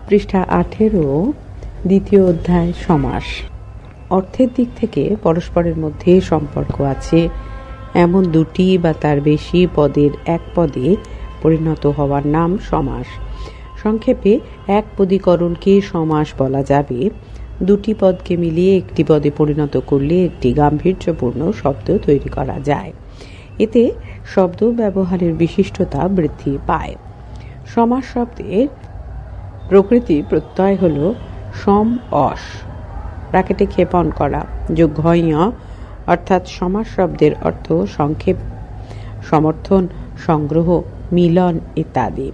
পৃষ্ঠা 18, দ্বিতীয় অধ্যায় সমাস। অর্থের দিক থেকে পরস্পরের মধ্যে সম্পর্ক আছে এমন দুটি বা তার বেশি পদের এক পদে পরিণত হওয়ার নাম সমাস। সংক্ষেপে এক পদীকরণকে সমাস বলা যাবে। দুটি পদকে মিলিয়ে একটি পদে পরিণত করলে একটি গাম্ভীর্যপূর্ণ শব্দ তৈরি করা যায়। এতে শব্দ ব্যবহারের বিশিষ্টতা বৃদ্ধি পায়। সমাস শব্দের প্রকৃতি প্রত্যয় হল সম অস ব্র্যাকেটে ক্ষেপণ করা যোগ ঘয়, অর্থাৎ সমাস শব্দের অর্থ সংক্ষেপ, সমর্থন, সংগ্রহ, মিলন ইত্যাদি।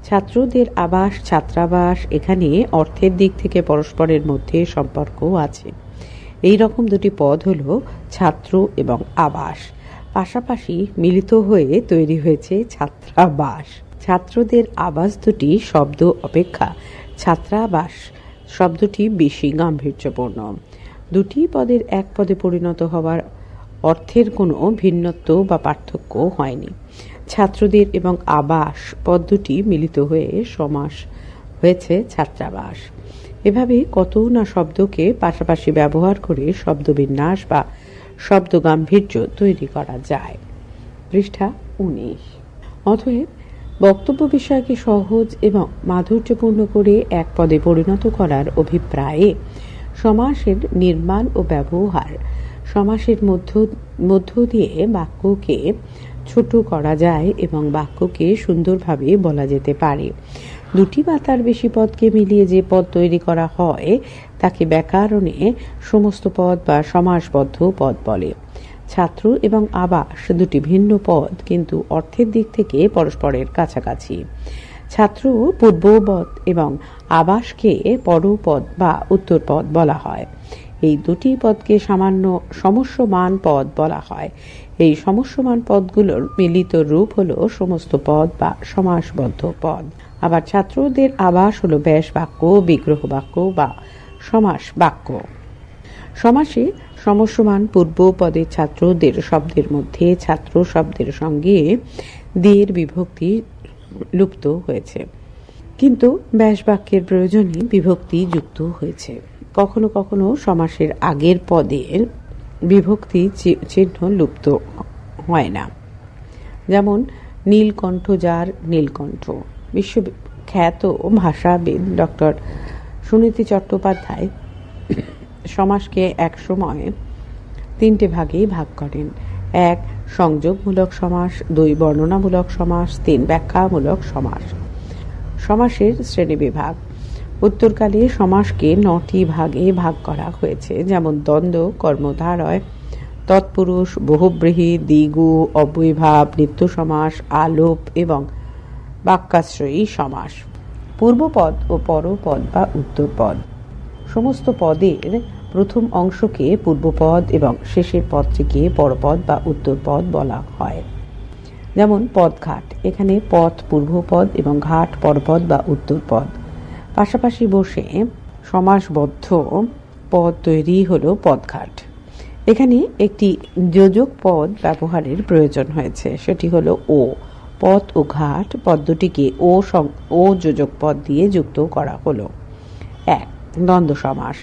ছাত্রদের আবাস, ছাত্রাবাস, এখানে অর্থের দিক থেকে পরস্পরের মধ্যে সম্পর্ক আছে। এই রকম দুটি পদ হল ছাত্র এবং আবাস, পাশাপাশি মিলিত হয়ে তৈরি হয়েছে ছাত্রাবাস। ছাত্রদের আবাস দুটি শব্দ অপেক্ষা ছাত্রাবাস শব্দটি বেশি গাম্ভীর্যপূর্ণ। দুটি পদের এক পদে পরিণত হওয়ার অর্থের কোনো ভিন্নত্ব বা পার্থক্য হয়নি। ছাত্রদের এবং আবাস পদ দুটি মিলিত হয়ে সমাস হয়েছে ছাত্রাবাস। এভাবে কত না শব্দকে পাশাপাশি ব্যবহার করে শব্দবিন্যাস বা শব্দ গাম্ভীর্য তৈরি করা যায়। পৃষ্ঠা 19। অতএব বক্তব্য বিষয়কে সহজ এবং মাধুর্যপূর্ণ করে এক পদে পরিণত করার অভিপ্রায়ে সমাসের নির্মাণ ও ব্যবহার, সমাসের মধ্য দিয়ে বাক্যকে ছোট করা যায় এবং বাক্যকে সুন্দরভাবে বলা যেতে পারে। দুটি বা তার বেশি পদকে মিলিয়ে যে পদ তৈরি করা হয় তাকে ব্যাকরণে সমস্ত পদ বা সমাসবদ্ধ পদ বলে। ছাত্র এবং আবাস দুটি ভিন্ন পদ, কিন্তু অর্থের দিক থেকে পরস্পরের কাছাকাছি। ছাত্র পূর্বপদ এবং আবাসকে পরপদ বা উত্তরপদ বলা হয়। এই দুটি পদকে সামান্য সমস্যমান পদ বলা হয়। এই সমস্যমান পদগুলোর মিলিত রূপ হলো সমস্ত পদ বা সমাসবদ্ধ পদ। আবার ছাত্রদের আবাস হলো ব্যাস বাক্য, বিগ্রহ বাক্য বা সমাস বাক্য। সমাসে সমস্যমান পূর্ব পদের ছাত্রদের শব্দের মধ্যে ছাত্র শব্দের সঙ্গে দের বিভক্তি লুপ্ত হয়েছে, কিন্তু ব্যাস বাক্যের প্রয়োজনে বিভক্তি যুক্ত হয়েছে। কখনো কখনো সমাসের আগের পদের বিভক্তি চিহ্ন লুপ্ত হয় না। যেমন নীলকণ্ঠ যার নীলকণ্ঠ। বিশ্বখ্যাত ভাষাবিদ ডক্টর সুনীতি চট্টোপাধ্যায় সমাসকে এক সময় তিনটে ভাগে ভাগ করেন: 1 সংযোগমূলক সমাস, 2 বর্ণনামূলক সমাস, 3 ব্যাখ্যামূলক সমাস। সমাসের শ্রেণীবিভাগ। উত্তরকালে সমাসকে 9টি ভাগে ভাগ করা হয়েছে, যেমন দ্বন্দ্ব, কর্মধারয়, তৎপুরুষ, বহুব্রীহি, দ্বিগু, অব্যয়ভাব, নিত্য সমাস, আলোপ এবং বাক্যাশ্রয়ী সমাস। পূর্বপদ ও পরপদ বা উত্তরপদ। সমস্ত পদের প্রথম অংশকে পূর্বপদ এবং শেষের পদটিকে পরপদ বা উত্তরপদ বলা হয়। যেমন পদঘাট, এখানে পথ পূর্বপদ এবং ঘাট পরপদ বা উত্তরপদ। পাশাপাশি বসে সমাসবদ্ধ পদ তৈরি হলো পদঘাট। এখানে একটি যোজক পদ ব্যবহারের প্রয়োজন হয়েছে, সেটি হলো ও। পদ ও ঘাট পদ দুটিকে ও যোজক পদ দিয়ে যুক্ত করা হলো। 1 দ্বন্দ্ব সমাস।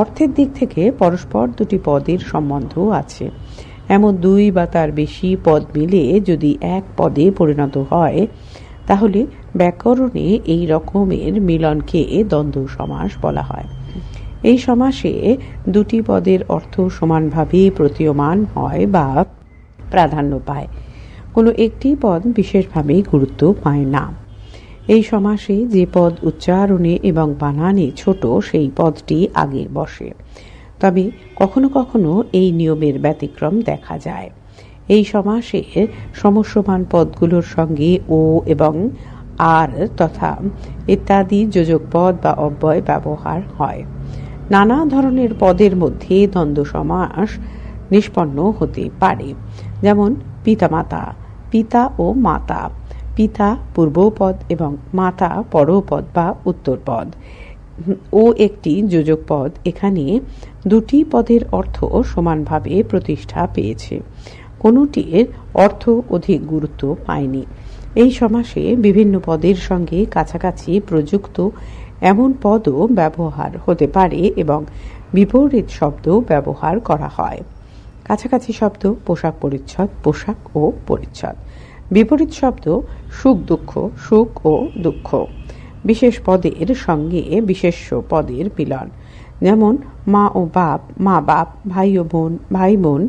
অর্থের দিক থেকে পরস্পর দুটি পদের সম্বন্ধ আছে এমন 2 বা তার বেশি পদ মিলে যদি এক পদে পরিণত হয়, তাহলে ব্যাকরণে এই রকমের মিলনকে দ্বন্দ্ব সমাস বলা হয়। এই সমাসে দুটি পদের অর্থ সমানভাবে প্রতীয়মান হয় বা প্রাধান্য পায়, কোনো একটি পদ বিশেষভাবে গুরুত্ব পায় না। এই সমাসে যে পদ উচ্চারণে এবং বানানে ছোট সেই পদটি আগে বসে, তবে কখনো কখনো এই নিয়মের ব্যতিক্রম দেখা যায়। এই সমাসে সমস্যমান পদগুলোর সঙ্গে ও এবং আর তথা ইত্যাদি যোজক পদ বা অব্যয় ব্যবহার হয়। নানা ধরনের পদের মধ্যে দ্বন্দ্ব সমাস নিষ্পন্ন হতে পারে, যেমন পিতামাতা, পিতা ও মাতা। পিতা পূর্বপদ এবং মাতা পরপদ বা উত্তরপদ। ও একটি যোজক পদ। এখানে দুটি পদের অর্থ সমানভাবে প্রতিষ্ঠা পেয়েছে, কোনটির অর্থ অধিক গুরুত্ব পায়নি। এই সমাসে বিভিন্ন পদের সঙ্গে কাছাকাছি প্রযুক্ত এমন পদও ব্যবহার হতে পারে এবং বিপরীত শব্দও ব্যবহার করা হয়। কাছাকাছি শব্দ পোশাক পরিচ্ছদ, পোশাক ও পরিচ্ছদ। বিপরীত শব্দ সুখ দুঃখ, সুখ ও দুঃখ। বিশেষ পদের সঙ্গে বিশেষ্য পদের মিলন, যেমন মা ও বাপ, মা বাপ, ভাই ও বোন, ভাই বোন।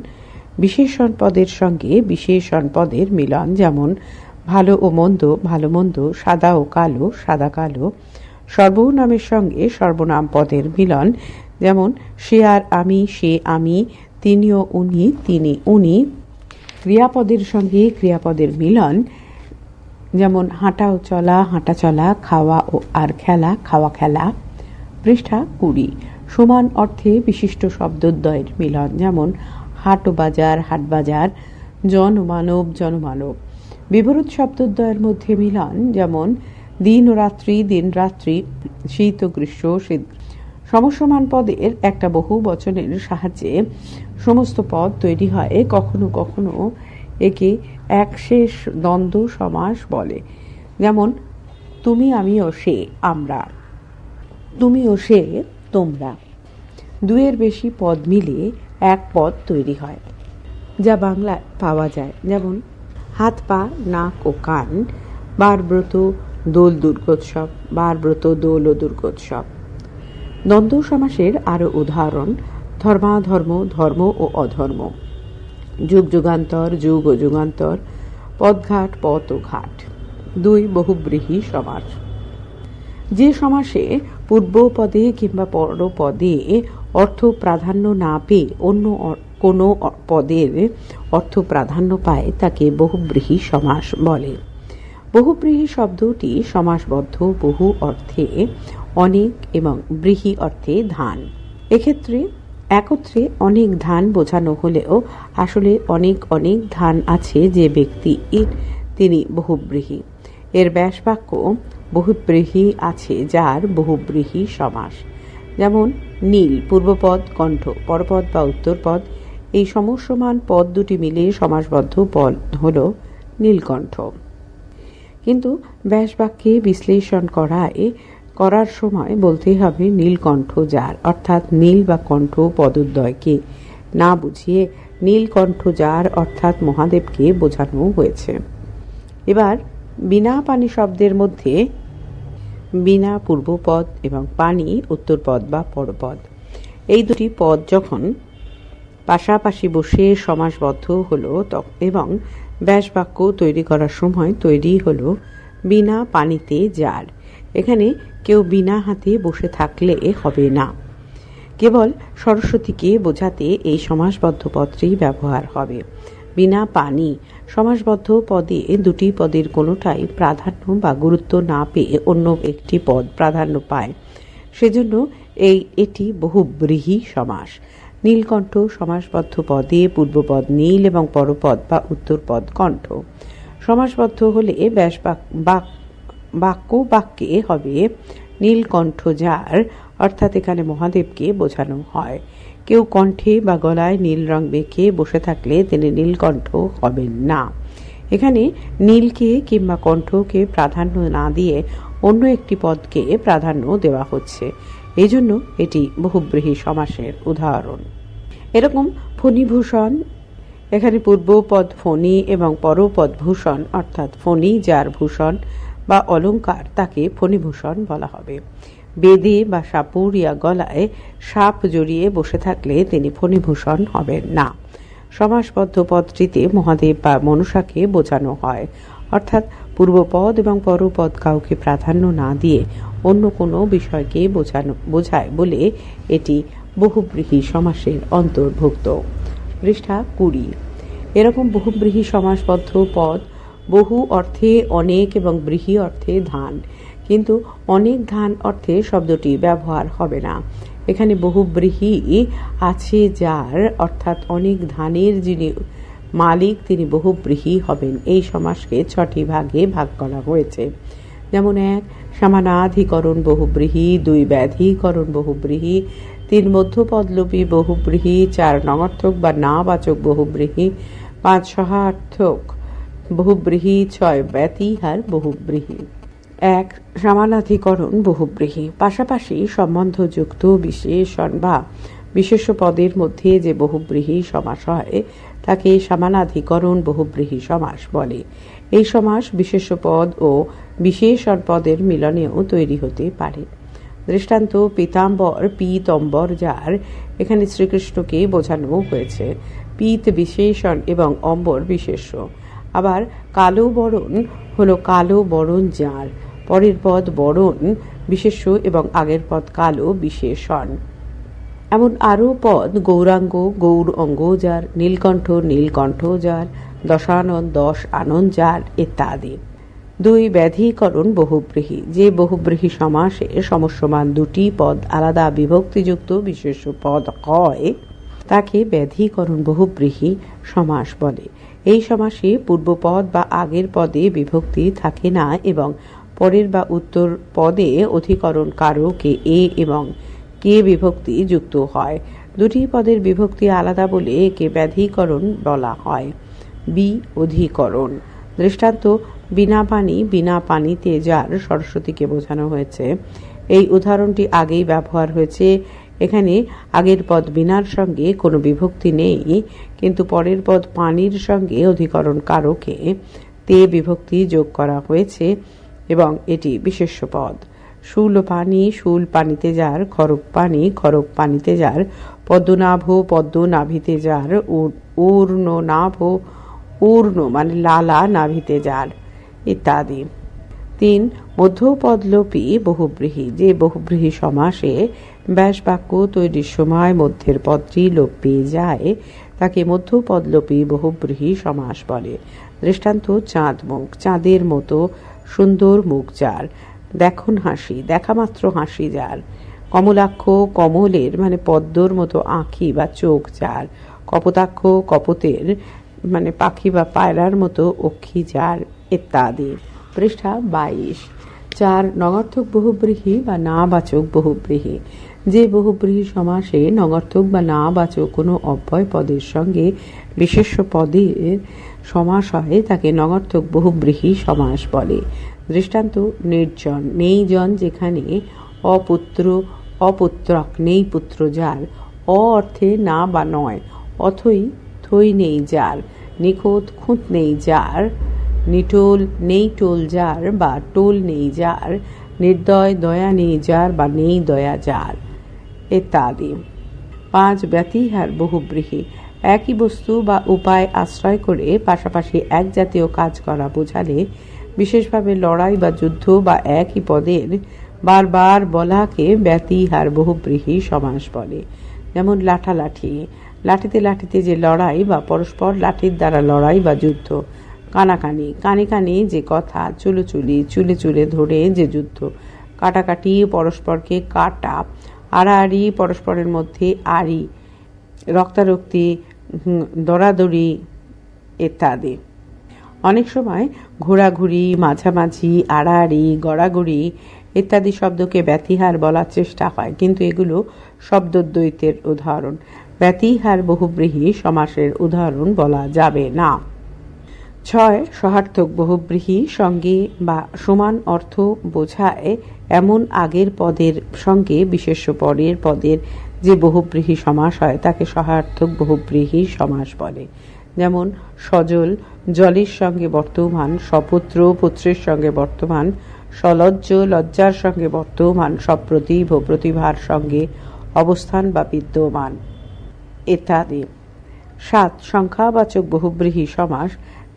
বিশেষণ পদের সঙ্গে বিশেষণ পদের মিলন, যেমন ভালো ও মন্দ, ভালো মন্দ, সাদা ও কালো, সাদা কালো। সর্বনামের সঙ্গে সর্বনাম পদের মিলন, যেমন সে আর আমি, সে আমি, তিনি ও উনি, তিনি উনি। ক্রিয়াপদের সঙ্গে ক্রিয়াপদের মিলন, যেমন হাঁটা ও চলা, হাঁটা চলা, খাওয়া ও আর খেলা, খাওয়া খেলা। পৃষ্ঠা 20। সমান অর্থে বিশিষ্ট শব্দদ্বয়ের মিলন, যেমন হাট ও বাজার, হাট বাজার, জন ও মানব, জনমানব। বিপরীত শব্দদ্বয়ের মধ্যে মিলন, যেমন দিন ও রাত্রি, দিন রাত্রি, শীত ও গ্রীষ্ম, শীত। সমসমান পদের একটা বহু বচনের সাহায্যে সমস্ত পদ তৈরি হয়। কখনো কখনো একে একশেষ দ্বন্দ্ব সমাস বলে, যেমন তুমি, আমি ও সে, আমরা। তুমি ও সে, তোমরা। দুয়ের বেশি পদ মিলে এক পদ তৈরি হয়, যা বাংলায় পাওয়া যায়, যেমন হাত পা, নাক ও কান, বারব্রত, দোল দুর্গোৎসব, বারব্রত, দোল ও দুর্গোৎসব। দ্বন্দ্ব সমাসের আরও উদাহরণ ধর্মাধর্ম, ধর্ম ও অধর্ম, যুগ যুগান্তর, যুগ ও যুগান্তর, পদঘাট, পথ ও ঘাট। 2. বহুব্রীহি সমাস। যে সমাসে পূর্বপদে কিংবা পরপদে অর্থ প্রাধান্য না পেয়ে অন্য কোনো পদের অর্থ প্রাধান্য পায় তাকে বহুব্রীহি সমাস বলে। বহুব্রীহি শব্দটি সমাসবদ্ধ বহু অর্থে অনেক এবং ব্রীহি অর্থে ধান। এক্ষেত্রে একত্রে অনেক ধান বোঝানো হলেও আসলে অনেক অনেক ধান আছে যে ব্যক্তি তিনি বহুব্রীহি। এর ব্যাসবাক্য বহুব্রীহি আছে যার বহুব্রীহি সমাস, যেমন নীল পূর্বপদ, কণ্ঠ পরপদ বা উত্তরপদ। এই সমসমান পদ দুটি মিলে সমাসবদ্ধ পদ হল নীলকণ্ঠ। কিন্তু ব্যাসবাক্যে বিশ্লেষণ করার সময় বলতে হবে নীলকণ্ঠ যার, অর্থাৎ নীল বা কণ্ঠ পদদ্বয়কে না বুঝিয়ে নীলকণ্ঠ যার অর্থাৎ মহাদেবকে বোঝানো হয়েছে। এবার বিনা পানি শব্দের মধ্যে বিনা পূর্বপদ এবং পানি উত্তরপদ বা পরপদ। এই দুটি পদ যখন পাশাপাশি বসে সমাসবদ্ধ হলো এবং ব্যাসবাক্য তৈরি করার সময় তৈরি হলো বিনা পানিতে যার। এখানে কেউ বিনা হাতে বসে থাকলে হবে না, কেবল সরস্বতীকে বোঝাতে এই সমাসবদ্ধ পদটি ব্যবহার হবে। বিনা পানি সমাসবদ্ধ পদে দুটি পদের কোনোটাই প্রাধান্য বা গুরুত্ব না পেয়ে অন্য একটি পদ প্রাধান্য পায়, সেজন্য এটি বহুব্রীহি সমাস। নীলকণ্ঠ সমাসবদ্ধ পদে পূর্বপদ নীল এবং পরপদ বা উত্তরপদ কণ্ঠ। সমাসবদ্ধ হলে বাক্যে হবে নীলকণ্ঠ যার, অর্থাৎ এখানে মহাদেবকে বোঝানো হয়। কেউ কণ্ঠে বা গলায় নীল রং বেঁকে বসে থাকলে তিনি নীলকণ্ঠ হবেন না। এখানে নীলকে কিংবা কণ্ঠকে প্রাধান্য না দিয়ে অন্য একটি পদকে প্রাধান্য দেওয়া হচ্ছে, এই জন্য এটি বহুব্রীহি সমাসের উদাহরণ। এরকম ফণীভূষণ, এখানে পূর্বপদ ফণী এবং পরপদ ভূষণ, অর্থাৎ ফণী যার ভূষণ বা অলঙ্কার তাকে ফণীভূষণ বলা হবে। বেদে বা সাপুরিয়া গলায় সাপ জড়িয়ে বসে থাকলে তিনি ফণীভূষণ হবেন না। সমাসবদ্ধ পদটিতে মহাদেব বা মনসাকে বোঝানো হয়, অর্থাৎ পূর্বপদ এবং পরপদ কাউকে প্রাধান্য না দিয়ে অন্য কোনো বিষয়কে বোঝায় বলে এটি বহুব্রীহি সমাসের অন্তর্ভুক্ত। পৃষ্ঠা 20। এরকম বহুব্রীহি সমাসবদ্ধ পদ বহু অর্থে অনেক এবং ব্রীহি অর্থে ধান, কিন্তু অনেক ধান অর্থে শব্দটি ব্যবহার হবে না। এখানে বহুব্রীহি আছে যার, অর্থাৎ অনেক ধানের যিনি মালিক তিনি বহুব্রীহি হবেন। এই সমাসকে 6টি ভাগে ভাগ করা হয়েছে, যেমন 1 সমানাধিকরণ বহুব্রীহি, 2 ব্যাধিকরণ বহুব্রীহি, 3 মধ্যপদলোপী বহুব্রীহি, 4 নঙর্থক বা নাবাচক বহুব্রীহি, 5 সহার্থক বহুব্রীহি, 6 ব্যতিহার বহুব্রীহি। এক, সমানাধিকরণ বহুব্রীহি। পাশাপাশি সম্বন্ধযুক্ত বিশেষণ বা বিশেষ্য পদের মধ্যে যে বহুব্রীহি সমাস হয় তাকে সমানাধিকরণ বহুব্রীহি সমাস বলে। এই সমাস বিশেষ্য পদ ও বিশেষণ পদের মিলনেও তৈরি হতে পারে। দৃষ্টান্ত: পীতাম্বর পীতম্বর যার, এখানে শ্রীকৃষ্ণকে বোঝানো হয়েছে। পীত বিশেষণ এবং অম্বর বিশেষ্য। আবার কালো বরণ হলো কালো বরণ যার, পরের পদ বরণ বিশেষ্য এবং আগের পদ কালো বিশেষণ। এমন আরও পদ: গৌরাঙ্গ গৌর অঙ্গ যার, নীলকণ্ঠ নীলকণ্ঠ যার, দশানন দশ আনন যার ইত্যাদি। দুই, ব্যাধিকরণ বহুব্রীহি। যে বহুব্রীহি সমাসে সমস্যমান দুটি পদ আলাদা বিভক্তিযুক্ত বিশেষ্য পদ হয় তাকে ব্যাধিকরণ বহুব্রীহি সমাস বলে। এই সমাসে পূর্বপদ বা আগের পদে বিভক্তি থাকে না এবং পরের বা উত্তর পদে অধিকরণ কারকে এ এবং কে বিভক্তি যুক্ত হয়। দুটি পদের বিভক্তি আলাদা বলে একে ব্যাধিকরণ বলা হয়। বি, অধিকরণ। দৃষ্টান্ত: বিনা পানি বিনা পানিতে যার, সরস্বতীকে বোঝানো হয়েছে। এই উদাহরণটি আগেই ব্যবহার হয়েছে। এখানে আগের পদ বিনার সঙ্গে কোনো বিভক্তি নেই, কিন্তু পরের পদ পানির সঙ্গে অধিকরণ কারকে তে বিভক্তি যোগ করা হয়েছে এবং এটি বিশেষ্য পদ। শূল পানি শূল পানিতে যার, খড়গ পানি খড়গ পানিতে যার, পদ্মনাভ পদ্ম নাভিতে যার, ঊর্ণ নাভ ঊর্ণ মানে লালা নাভিতে যার ইত্যাদি। তিন, মধ্যপদলোপী বহুব্রীহি। যে বহুব্রীহি সমাসে ব্যাস বাক্য তৈরির সময় মধ্যের পদটি লোপ পেয়ে যায় তাকে মধ্যপদলোপী বহুব্রীহি সমাস বলে। দৃষ্টান্ত: চাঁদ মুখ, চাঁদের মতো সুন্দর মুখ যার, দেখুন হাসি, দেখা মাত্র হাসি যার, কমলাক্ষ কমলের মানে পদ্মর মতো আঁখি বা চোখ যার, কপোতাক্ষ কপোতের মানে পাখি বা পায়রার মতো অক্ষি যার ইত্যাদি। পৃষ্ঠা 22। চার, নঙর্থক বহুব্রীহি বা নাবাচক বহুব্রীহি। যে বহুব্রীহি সমাসে নঙর্থক বা নাবাচক কোনো অব্যয় পদের সঙ্গে বিশেষ্য পদের সমাস হয় তাকে নঙর্থক বহুব্রীহি সমাস বলে। দৃষ্টান্ত: নির্জন নেই জন যেখানে, অপুত্র অপুত্রক নেই পুত্র যার, অ অর্থে না বা নয়, অথই থই নেই যার, নিখুঁত খুঁত নেই যার, নিটোল নেই টোল যার বা টোল নেই যার, নির্দয় দয়া নেই যার বা নেই দয়া যার ইত্যাদি। পাঁচ, ব্যতিহার বহুব্রীহি। একই বস্তু বা উপায় আশ্রয় করে পাশাপাশি এক জাতীয় কাজ করা বোঝালে, বিশেষভাবে লড়াই বা যুদ্ধ বা একই পদের বারবার বলাকে ব্যতিহার বহুব্রীহি সমাস বলে। যেমন লাঠালাঠি, লাঠিতে লাঠিতে যে লড়াই বা পরস্পর লাঠির দ্বারা লড়াই বা যুদ্ধ। কানাকানি, কানে কানে যে কথা, চুলোচুলি চুলে চুলে ধরে যে যুদ্ধ। কাটাকাটি, পরস্পরকে কাটা। আড়াআড়ি, পরস্পরের মধ্যে আড়ি। রক্তারক্তি, দরাদরি ইত্যাদি। অনেক সময় ঘোরাঘুরি, মাঝামাঝি, আড়াআড়ি, গড়াগড়ি ইত্যাদি শব্দকে ব্যতিহার বলার চেষ্টা হয়, কিন্তু এগুলো শব্দদ্বৈতের উদাহরণ। ব্যতিহার বহুব্রীহি সমাসের উদাহরণ বলা যাবে না। ছয়, সহার্থক বহুব্রীহি। সঙ্গে বা সমান অর্থ বোঝায় এমন আগের পদের সঙ্গে বিশেষ্য পরের পদের যে বহুব্রীহি সমাস হয় তাকে সহার্থক বহুব্রীহি সমাস বলে। যেমন সজল জলের সঙ্গে বর্তমান, সপুত্র পুত্রের সঙ্গে বর্তমান, সলজ্জ লজ্জার সঙ্গে বর্তমান, সপ্রতিভ প্রতিভার সঙ্গে অবস্থান বা বিদ্যমান ইত্যাদি। সাত, সংখ্যাবাচক বহুব্রীহি সমাস।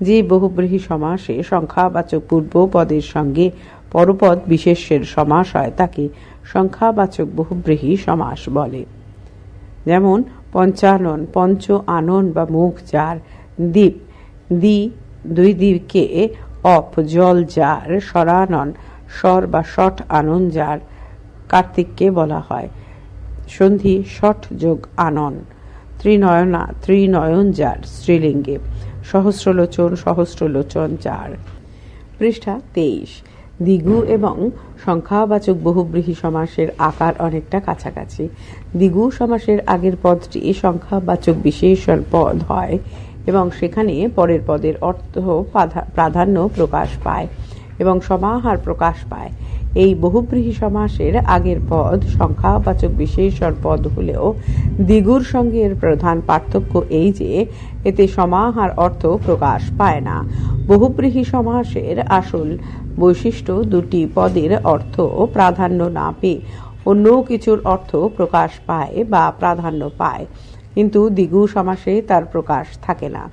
যে বহুব্রীহি সমাসে সংখ্যাবাচক পূর্ব পদের সঙ্গে পরপদ বিশেষ্যের সমাস হয় তাকে সংখ্যাবাচক বহুব্রীহি সমাস বলে। যেমন পঞ্চানন পঞ্চ আনন বা মুখ যার, দ্বীপ দ্বি দুই দিকে অপ জল যার, স্বরানন স্বর বা ষট আনন যার, কার্তিককে বলা হয়। সন্ধি ষট যোগ আনন। ত্রিনয়না ত্রিনয়ন যার, স্ত্রীলিঙ্গে। সহস্রলোচন সহস্রলোচন যার। পৃষ্ঠা 23। দ্বিগু এবং সংখ্যাবাচক বহুব্রীহি সমাসের আকার অনেকটা কাছাকাছি। দ্বিগু সমাসের আগের পদটি সংখ্যাবাচক বিশেষণ পদ হয় এবং সেখানে পরের পদের অর্থ প্রাধান্য প্রকাশ পায়, এবং সমাহার প্রকাশ পায়। এই বহুব্রীহি সমাসের আগের পদ সংখ্যাবাচক বিশেষণ পদ হলেও দ্বিগুর সঙ্গে এর প্রধান পার্থক্য এই যে এতে সমাহার অর্থ প্রকাশ পায় না। বহুব্রীহি সমাসের আসল বৈশিষ্ট্য দুটি পদের অর্থ প্রাধান্য না পেয়ে অন্য কিছুর অর্থ প্রকাশ পায় বা প্রাধান্য পায়, কিন্তু দ্বিগু সমাসে তার প্রকাশ থাকে না।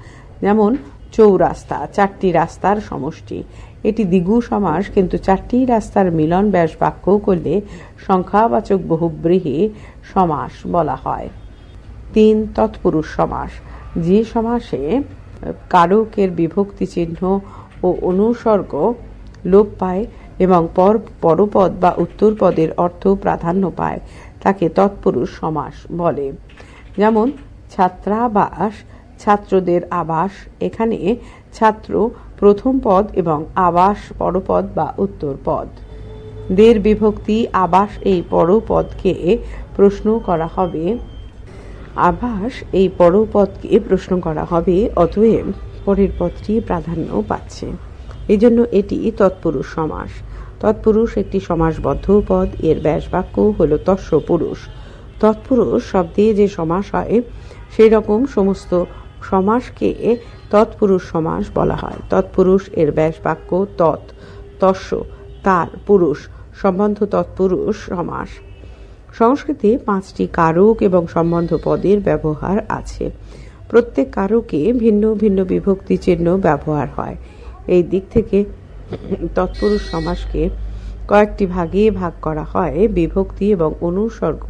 যেমন চৌরাস্তা, চারটি রাস্তার সমষ্টি। এটি দ্বিগু সমাস, কিন্তু চারটি রাস্তার মিলন ব্যাস বাক্য করলে সংখ্যাবাচক বহুব্রীহি সমাস বলা হয়। 3. তৎপুরুষ সমাস। যে সমাসে কারকের বিভক্তি চিহ্ন ও অনুসর্গ লোপ পায় এবং পরপদ বা উত্তরপদের অর্থ প্রাধান্য পায় তাকে তৎপুরুষ সমাস বলে। যেমন ছাত্রাবাস, ছাত্রদের আবাস। এখানে ছাত্র প্রথম পদ এবং আবাস পরপদ বা উত্তর পদ। দের বিভক্তি আবাস এই পরপদকে প্রশ্ন করা হবে, আবাস এই পরপদকে প্রশ্ন করা হবে, অতএব পরের পদটি প্রাধান্য পাচ্ছে। এই জন্য এটি তৎপুরুষ সমাস। তৎপুরুষ একটি সমাসবদ্ধ পদ, এর ব্যাস বাক্য হল তস্য পুরুষ। তৎপুরুষ শব্দে যে সমাস হয় সেই রকম সমস্ত সমাসকে তৎপুরুষ সমাস বলা হয়। তৎপুরুষ এর ব্যাস বাক্য তৎ, তস্য, তার, পুরুষ সম্বন্ধ তৎপুরুষ সমাস। সংস্কৃতে 5টি কারক এবং সম্বন্ধ পদের ব্যবহার আছে। প্রত্যেক কারকে ভিন্ন ভিন্ন বিভক্তি চিহ্ন ব্যবহার হয়। এই দিক থেকে তৎপুরুষ সমাসকে কয়েকটি ভাগে ভাগ করা হয় বিভক্তি এবং অনুসর্গ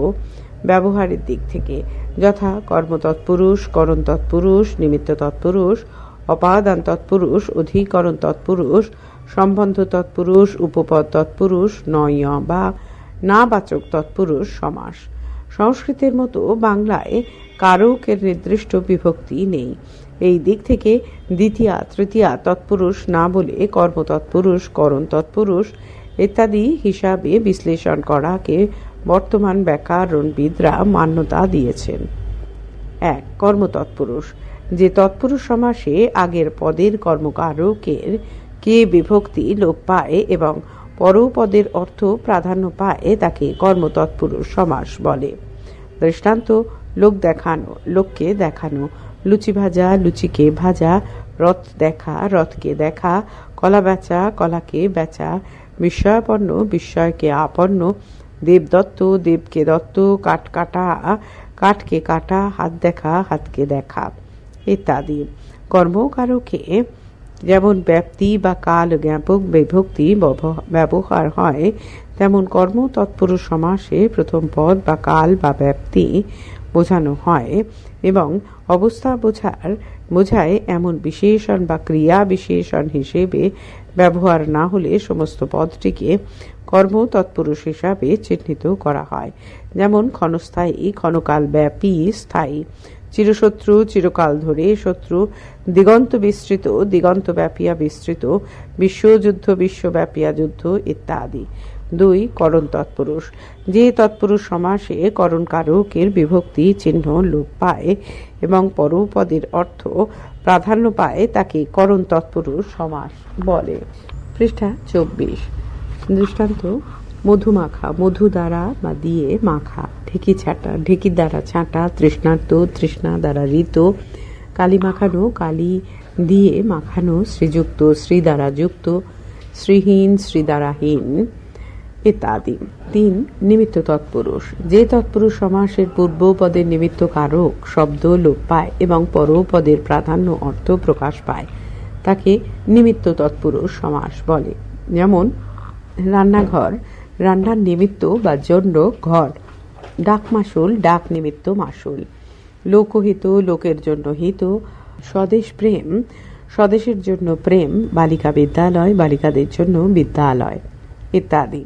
ব্যবহারের দিক থেকে, যথা কর্ম তৎপুরুষ, করণ তৎপুরুষ, নিমিত্ত তৎপুরুষ, অপাদান তৎপুরুষ, অধিকরণ তৎপুরুষ, সম্বন্ধ তৎপুরুষ, উপপদ তৎপুরুষ, নয় বা নাবাচক তৎপুরুষ সমাস। সংস্কৃতের মতো বাংলায় কারকের নির্দিষ্ট বিভক্তি নেই। এই দিক থেকে দ্বিতীয়া, তৃতীয়া তৎপুরুষ না বলে কর্ম তৎপুরুষ, করণ তৎপুরুষ ইত্যাদি হিসাবে বিশ্লেষণ করাকে বর্তমান ব্যাকরণবিদরা মান্যতা দিয়েছেন। 1. কর্ম তৎপুরুষ। যে তৎপুরুষ সমাসে আগের পদের কর্মকারকের কে বিভক্তি লোপ পায় এবং পরপদের অর্থ প্রাধান্য পায় তাকে কর্ম তৎপুরুষ সমাস বলে। দৃষ্টান্ত: লোক দেখানো, লোককে দেখানো; লুচি ভাজা, লুচিকে ভাজা; রথ দেখা, রথকে দেখা; কলা বেচা, কলাকে বেচা; বিস্ময়াপন্ন, বিস্ময়কে আপন্ন; দেবদত্ত, দেবকে দত্ত; কাঠ কাটা, কাঠকে কাটা; হাত দেখা, হাতকে দেখা ইত্যাদি। কর্মকারকে যেমন ব্যাপ্তি বা কাল জ্ঞাপক বিভক্তি ব্যবহার হয়, তেমন কর্ম তৎপুরুষ সমাসে প্রথম পদ বা কাল বা ব্যাপ্তি বোঝানো হয় এবং অবস্থা বোঝায় এমন বিশেষণ বা ক্রিয়া বিশেষণ হিসেবে ব্যবহার না হলে সমস্ত পদটিকে কর্ম তৎপুরুষ হিসাবে চিহ্নিত করা হয়। যেমন ক্ষণস্থায়ী, ক্ষণকাল ব্যাপী, স্থায়ী; চিরশত্রু, চিরকাল ধরে শত্রু; দিগন্ত বিস্তৃত, দিগন্ত ব্যাপিয়া বিস্তৃত; বিশ্বযুদ্ধ, বিশ্বব্যাপিয়া যুদ্ধ ইত্যাদি। 2. করণ তৎপুরুষ। যে তৎপুরুষ সমাসে করণ কারকের বিভক্তি চিহ্ন লোপ পায় এবং পরপদের অর্থ প্রাধান্য পায় তাকে করণ তৎপুরুষ সমাস বলে। পৃষ্ঠা 24। দৃষ্টান্ত: মধুমাখা, মধু দ্বারা বা দিয়ে মাখা; ঢেকি ছাঁটা, ঢেকি দ্বারা ছাঁটা; তৃষ্ণার্ত, তৃষ্ণা দ্বারা ঋত; কালি মাখানো, কালি দিয়ে মাখানো; শ্রীযুক্ত, শ্রী দ্বারা যুক্ত; শ্রীহীন, শ্রী দ্বারা হীন ইত্যাদি। 3. নিমিত্ত তৎপুরুষ। যে তৎপুরুষ সমাসের পূর্বপদের নিমিত্ত কারক শব্দ লোপ পায় এবং পরপদের প্রাধান্য অর্থ প্রকাশ পায় তাকে নিমিত্ত তৎপুরুষ সমাস বলে। যেমন রান্নাঘর, রান্নার নিমিত্ত বা জন্য ঘর; ডাক মাসুল, ডাক নিমিত্ত মাসুল; লোকহিত, লোকের জন্য হিত; স্বদেশ প্রেম, স্বদেশের জন্য প্রেম; বালিকা বিদ্যালয়, বালিকাদের জন্য বিদ্যালয় ইত্যাদি।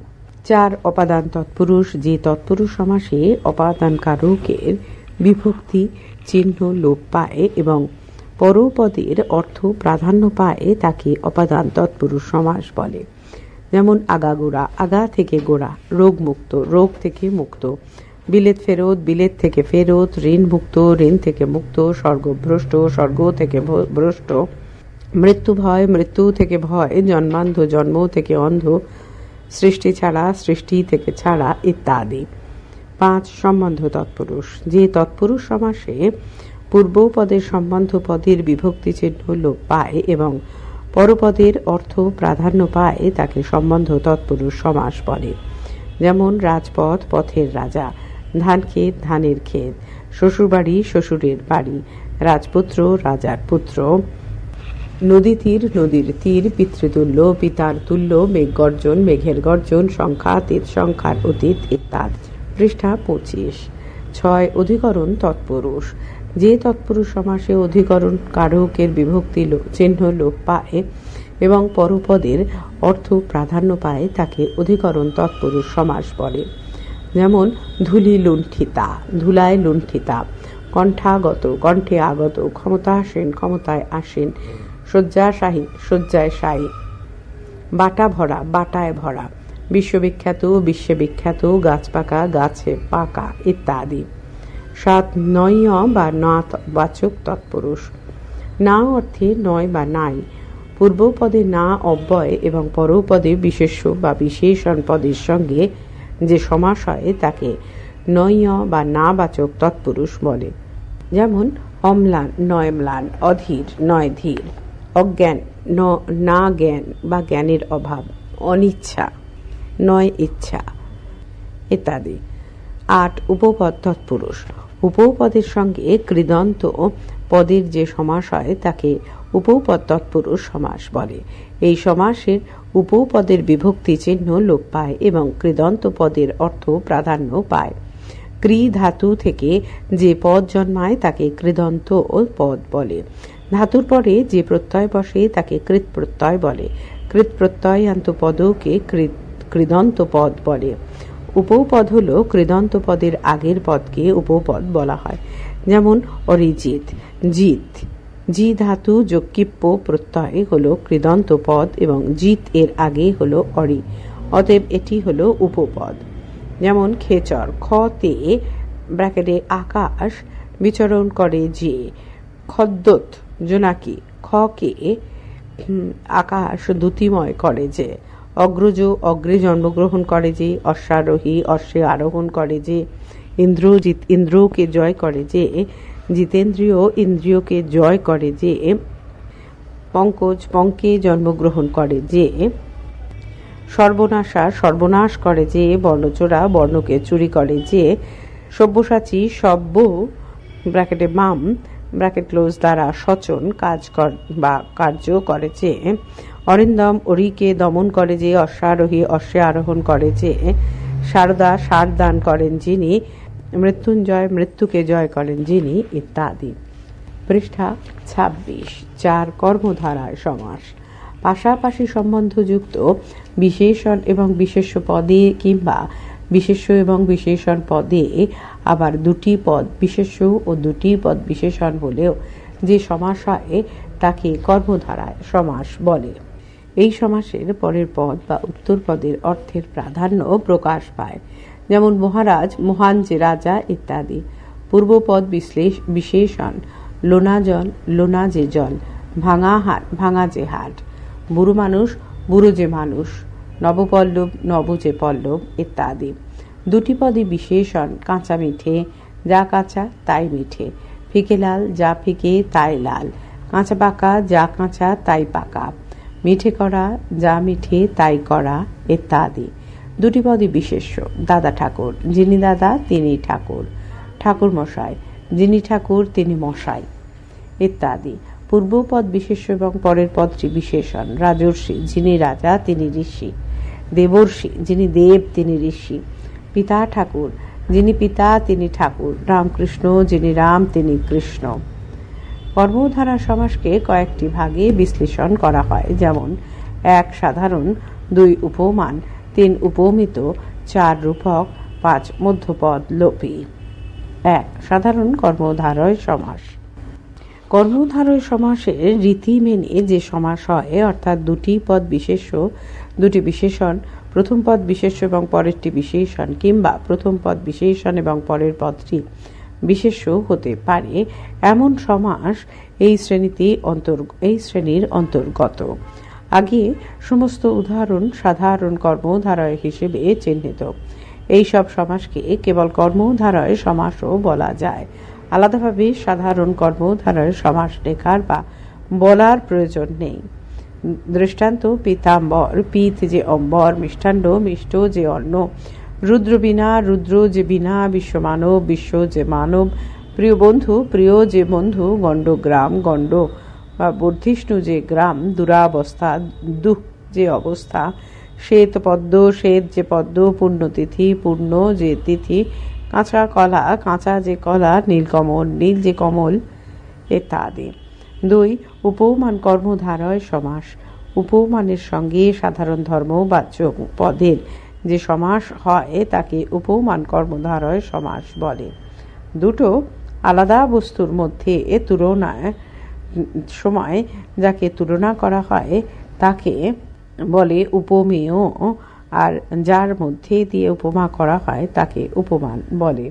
4. অপাদান তৎপুরুষ। যে তৎপুরুষ সমাসে অপাদান কারকের বিভক্তি চিহ্ন লোপ পায় এবং পরপদের অর্থ প্রাধান্য পায় তাকে অপাদান তৎপুরুষ সমাস বলে। যেমন আগাগোড়া, আগা থেকে গোড়া; রোগমুক্ত, রোগ থেকে মুক্ত; বিলেত ফেরত, বিলেত থেকে ফেরত; ঋণ মুক্ত, ঋণ থেকে মুক্ত; স্বর্গভ্রষ্ট, স্বর্গ থেকে ভ্রষ্ট মৃত্যু ভয়, মৃত্যু থেকে ভয়, জন্মান্ধ, জন্ম থেকে অন্ধ, সৃষ্টি ছাড়া, সৃষ্টি থেকে ছাড়া ইত্যাদি। 5 সম্বন্ধ তৎপুরুষ। যে তৎপুরুষ সমাসে পূর্বপদের সম্বন্ধ পদের বিভক্তি চিহ্ন লোপ পায় এবং পরপদের অর্থ প্রাধান্য পায় তাকে সম্বন্ধ তৎপুরুষ সমাস বলে। যেমন রাজপথ, পথের রাজা; ধানক্ষেত, ধানের ক্ষেত; শ্বশুরবাড়ি, শ্বশুরের বাড়ি; রাজপুত্র, রাজার পুত্র; নদী তীর, নদীর তীর; পিতৃতুল্য, পিতার তুল্য; মেঘ গর্জন, মেঘের গর্জন; সংখ্যাতীত, সংখ্যার অতীত ইত্যাদি। পৃষ্ঠা 25। 6 অধিকরণ তৎপুরুষ। যে তৎপুরুষ সমাসে অধিকরণ কারকের বিভক্তি চিহ্ন লোপ পায় এবং পরপদের অর্থ প্রাধান্য পায় তাকে অধিকরণ তৎপুরুষ সমাস বলে। যেমন ধূলি লুণ্ঠিতা, ধুলায় লুণ্ঠিতা; কণ্ঠাগত, কণ্ঠে আগত; ক্ষমতাসীন, ক্ষমতায় আসীন; শয্যাশায়ী, শয্যায় শায়ী; বাটা ভরা, বাটায় ভরা; বিশ্ববিখ্যাত, বিশ্বে বিখ্যাত; গাছ পাকা, গাছে পাকা ইত্যাদি। 7 নয় বা না বাচক তৎপুরুষ। না অর্থে নয় বা নাই। পূর্বপদে না অব্যয় এবং পরপদে বিশেষ্য বা বিশেষণ পদের সঙ্গে যে সমাস হয় তাকে নয় বা না বাচক তৎপুরুষ বলে। যেমন অম্লান নয় ম্লান, অধীর নয় ধীর; অজ্ঞান না জ্ঞান বা জ্ঞানের অভাব; অনিচ্ছা নয় ইচ্ছা ইত্যাদি। 8 উপপদ তৎপুরুষ। উপপদের সঙ্গে কৃদন্ত পদের যে সমাস হয় তাকে উপপদ তৎপুরুষ সমাস বলে। এই সমাসের উপপদের বিভক্তি চিহ্ন লোপ পায় এবং কৃদন্ত পদের অর্থ প্রাধান্য পায়। ক্রি ধাতু থেকে যে পদ জন্মায় তাকে কৃদন্ত পদ বলে। ধাতুর পরে যে প্রত্যয় বসে তাকে কৃৎ প্রত্যয় বলে। কৃৎ প্রত্যয়ান্ত পদকে কৃদন্ত পদ বলে। উপপদ হল কৃদন্ত পদের আগের পদকে উপপদ বলা হয়। যেমন অরিজিৎ, জিত; জি ধাতু যোগ কিপ্প প্রত্যয় হল কৃদন্ত পদ এবং জিত এর আগে হল অরি, অতএব এটি হল উপপদ। যেমন খেচর, খ তে ব্র্যাকেটে আকাশ বিচরণ করে যে; খদ্যোত, জোনাকি; খ কে আকাশ দ্যুতিময় করে যে; অগ্রজ, অগ্রে জন্মগ্রহণ করে যে; অশ্বারোহী, অশ্বে আরোহণ করে যে; ইন্দ্রজিৎ, ইন্দ্রকে জয় করে যে; জিতেন্দ্রিয়, ইন্দ্রিয়কে জয় করে যে; পঙ্কজ, পঙ্কে জন্মগ্রহণ করে যে; সর্বনাশা, সর্বনাশ করে যে; বর্ণচোরা, বর্ণকে চুরি করে যে; সব্যসাচী, সব্য ব্র্যাকেটে মাম ব্র্যাকেট ক্লোজ দ্বারা সচন কাজ বা কার্য করে যে; অরিন্দম, অরিকে দমন করে যে; অশ্বারোহী, অশ্বে আরোহণ করে যে; শারদা, সার দান করেন যিনি; মৃত্যুঞ্জয়, মৃত্যুকে জয় করেন যিনি ইত্যাদি। পৃষ্ঠা 26। 4 কর্মধারায় সমাস। পাশাপাশি সম্বন্ধযুক্ত বিশেষণ এবং বিশেষ্য পদে কিংবা বিশেষ্য এবং বিশেষণ পদে আবার দুটি পদ বিশেষ্য ও দুটি পদ বিশেষণ হলেও যে সমাস হয় তাকে কর্মধারায় সমাস বলে। এই সমাসের পরের পদ বা উত্তর পদের অর্থের প্রাধান্য প্রকাশ পায়। যেমন মহারাজ, মহান যে রাজা ইত্যাদি। পূর্বপদ বিশেষণ লোনা জল, লোনা যে জল; ভাঙা হাট, ভাঙা যে হাট; বুড়ো মানুষ, বুড়ো যে মানুষ; নবপল্লব, নব যে পল্লব ইত্যাদি। দুটি পদই বিশেষণ কাঁচা মিঠে, যা কাঁচা তাই মিঠে; ফিকে লাল, যা ফিকে তাই লাল; কাঁচা পাকা, যা কাঁচা তাই পাকা; মিঠে করা, যা মিঠে তাই করা ইত্যাদি। দুটি পদই বিশেষ্য। দাদা ঠাকুর, যিনি দাদা তিনি ঠাকুর; ঠাকুর মশাই, যিনি ঠাকুর তিনি মশাই ইত্যাদি। পূর্বপদ বিশেষ্য এবং পরের পদটি বিশেষণ। রাজর্ষি, যিনি রাজা তিনি ঋষি; দেবর্ষি, যিনি দেব তিনি ঋষি; পিতা ঠাকুর, যিনি পিতা তিনি ঠাকুর; রামকৃষ্ণ, যিনি রাম তিনি কৃষ্ণ। কর্মধারা সমাসকে কয়েকটি ভাগে বিশ্লেষণ করা হয়। যেমন 1 সাধারণ, 2 উপমান, 3 উপমিত, 4 রূপক, 5 মধ্যপদ লোপী। 1 সাধারণ কর্মধারয় সমাস। কর্মধারয় সমাসের রীতি মেনে যে সমাস হয়, অর্থাৎ দুটি পদ বিশেষ্য, দুটি বিশেষণ, প্রথম পদ বিশেষ্য এবং পরেরটি বিশেষণ, কিংবা প্রথম পদ বিশেষণ এবং পরের পদটি বিশেষ্য হতে পারে এমন সমাস এই শ্রেণীর অন্তর্গত। আগে সমস্ত উদাহরণ সাধারণ কর্মধারয় হিসেবে চিহ্নিত। এই সব সমাসকে কেবল কর্মধারয় সমাসও বলা যায়। আলাদাভাবে সাধারণ কর্মধারয় সমাস লেখার বা বলার প্রয়োজন নেই। দৃষ্টান্ত: পীতাম্বর, পীত যে অম্বর, মিষ্টান্ন মিষ্ট যে অন্ন, রুদ্র বিনা রুদ্র যে বিনা, বিশ্বমানব বিশ্ব যে মানব, প্রিয় বন্ধু প্রিয় যে বন্ধু, গণ্ডগ্রাম গণ্ড বা বর্ধিষ্ণু যে গ্রাম, দুরাবস্থা দুঃখ যে অবস্থা, শ্বেত পদ্ম শ্বেত যে পদ্ম, পূর্ণতিথি পূর্ণ যে তিথি, কাঁচা কলা কাঁচা যে কলা, নীলকমল নীল যে কমল ইত্যাদি। 2. উপমান কর্মধারয় সমাস। উপমানের সঙ্গে সাধারণ ধর্মবাচক পদের যে সমাস হয় তাকে উপমান কর্মধারয় সমাস বলে। দুটো আলাদা বস্তুর মধ্যে তুলনায় সময় যাকে তুলনা করা হয় তাকে বলে উপমেয়, আর যার মধ্যে দিয়ে উপমা করা হয় তাকে উপমান বলে।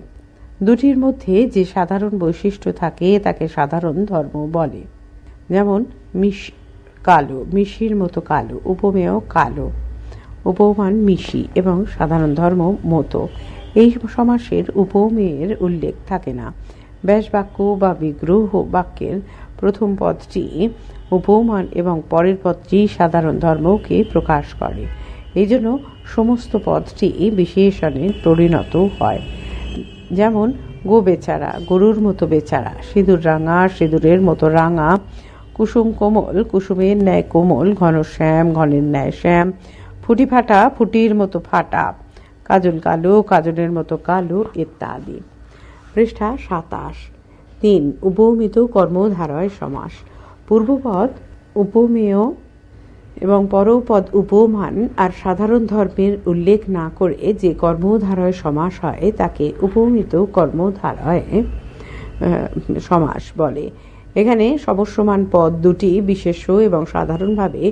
দুটির মধ্যে যে সাধারণ বৈশিষ্ট্য থাকে তাকে সাধারণ ধর্ম বলে। যেমন কালো, মিশির মতো কালো, উপমেয় কালো, উপমান মিশি এবং সাধারণ ধর্ম মতো। এই সমাসের উপমেয়ের উল্লেখ থাকে না। ব্যাস বাক্য বা বিগ্রহ বাক্যের প্রথম পদটি উপমান এবং পরের পদটি সাধারণ ধর্মকে প্রকাশ করে। এই জন্য সমস্ত পদটি বিশেষণে পরিণত হয়। যেমন গো বেচারা, গরুর মতো বেচারা, সিঁদুর রাঙা, সিঁদুরের মতো রাঙা, কুসুম কোমল, কুসুমের ন্যায় কোমল, ঘনশ্যাম, ঘনের ন্যায় শ্যাম, ফুটি ফাটা, ফুটির মতো ফাটা, কাজল কালো, কাজলের মতো কালো ইত্যাদি। পৃষ্ঠা 27। 3. উপমিত কর্মধারয় সমাস। পূর্বপদ উপমেয় এবং পরপদ উপমান আর সাধারণ ধর্মের উল্লেখ না করে যে কর্মধারয় সমাস হয় তাকে উপমিত কর্মধারয় সমাস বলে। এখানে সমস্যমান পদ দুটি বিশেষ্য এবং সাধারণভাবে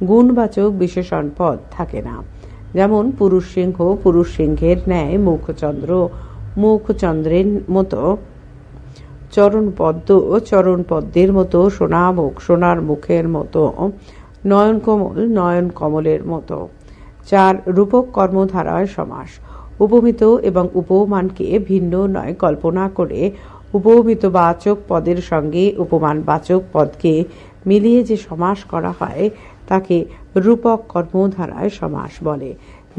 গুণবাচক বিশেষণ পদ থাকে না। যেমন পুরুষ সিংহ, পুরুষ সিংহের ন্যায়, মুখচন্দ্র, মুখচন্দ্রের মতো, চরণপদ্ম, চরণপদ্মের মতো, সোনামুখ, সোনার মুখের মতো, নয়ন কমল, নয়ন কমলের মতো। 4. রূপক কর্মধারয় সমাস। উপমিত এবং উপমানকে ভিন্ন নয় কল্পনা করে উপমিত বাচক পদের সঙ্গে উপমান বাচক পদকে মিলিয়ে যে সমাস করা হয় তাকে রূপক কর্মধারয় সমাস বলে।